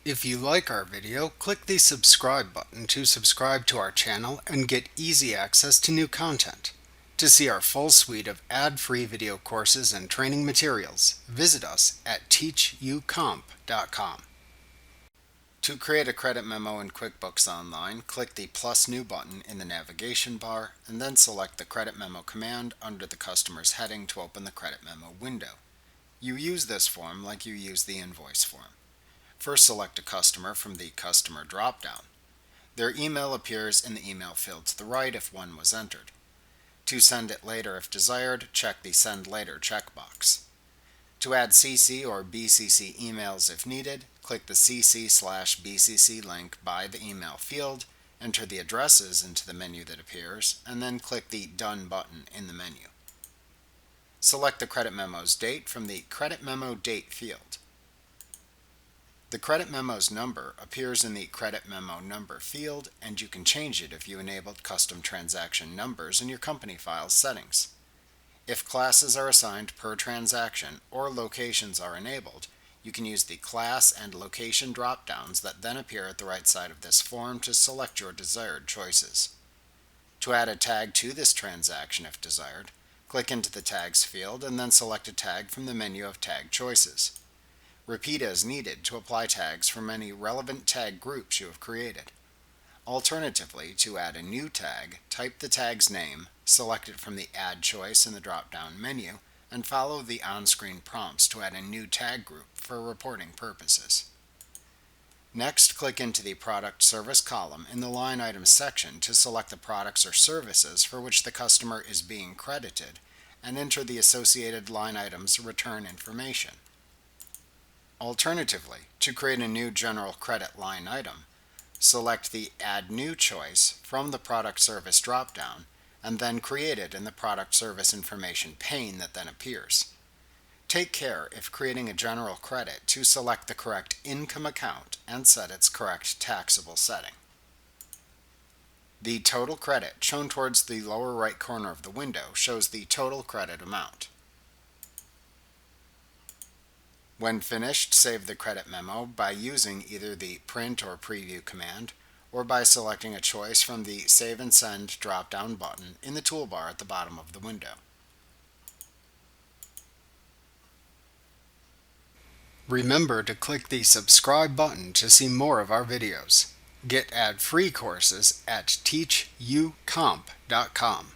If you like our video, click the subscribe button to subscribe to our channel and get easy access to new content. To see our full suite of ad-free video courses and training materials, visit us at teachucomp.com. To create a credit memo in QuickBooks Online, click the plus new button in the navigation bar and then select the credit memo command under the customer's heading to open the credit memo window. You use this form like you use the invoice form. First, select a customer from the Customer dropdown. Their email appears in the email field to the right if one was entered. To send it later if desired, check the Send Later checkbox. To add CC or BCC emails if needed, click the CC/BCC link by the email field, enter the addresses into the menu that appears, and then click the Done button in the menu. Select the credit memo's date from the Credit Memo Date field. The credit memo's number appears in the Credit Memo Number field, and you can change it if you enabled custom transaction numbers in your company file's settings. If classes are assigned per transaction or locations are enabled, you can use the Class and Location drop-downs that then appear at the right side of this form to select your desired choices. To add a tag to this transaction if desired, click into the Tags field and then select a tag from the menu of tag choices. Repeat as needed to apply tags from any relevant tag groups you have created. Alternatively, to add a new tag, type the tag's name, select it from the Add choice in the drop-down menu, and follow the on-screen prompts to add a new tag group for reporting purposes. Next, click into the Product Service column in the Line Items section to select the products or services for which the customer is being credited, and enter the associated line item's return information. Alternatively, to create a new general credit line item, select the Add New choice from the Product Service dropdown, and then create it in the Product Service Information pane that then appears. Take care, if creating a general credit, to select the correct income account and set its correct taxable setting. The total credit, shown towards the lower right corner of the window, shows the total credit amount. When finished, save the credit memo by using either the Print or Preview command, or by selecting a choice from the Save and Send drop-down button in the toolbar at the bottom of the window. Remember to click the subscribe button to see more of our videos. Get ad-free courses at teachucomp.com.